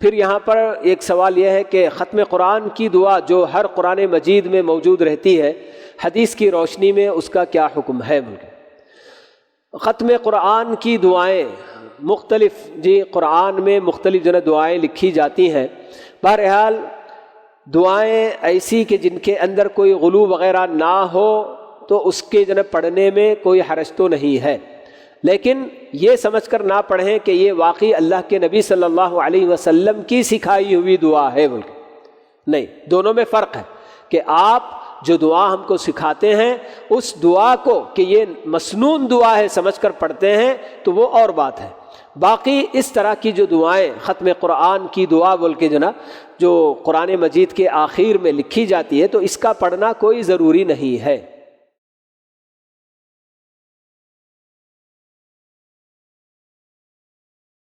پھر یہاں پر ایک سوال یہ ہے کہ ختم قرآن کی دعا جو ہر قرآن مجید میں موجود رہتی ہے، حدیث کی روشنی میں اس کا کیا حکم ہے؟ ختم قرآن کی دعائیں مختلف قرآن میں مختلف دعائیں لکھی جاتی ہیں۔ بہرحال دعائیں ایسی کہ جن کے اندر کوئی غلو وغیرہ نہ ہو تو اس کے پڑھنے میں کوئی حرج تو نہیں ہے، لیکن یہ سمجھ کر نہ پڑھیں کہ یہ واقعی اللہ کے نبی صلی اللہ علیہ وسلم کی سکھائی ہوئی دعا ہے نہیں، دونوں میں فرق ہے کہ آپ جو دعا ہم کو سکھاتے ہیں اس دعا کو کہ یہ مسنون دعا ہے سمجھ کر پڑھتے ہیں تو وہ اور بات ہے۔ باقی اس طرح کی جو دعائیں ختم قرآن کی دعا بول کے جو قرآن مجید کے آخر میں لکھی جاتی ہے تو اس کا پڑھنا کوئی ضروری نہیں ہے۔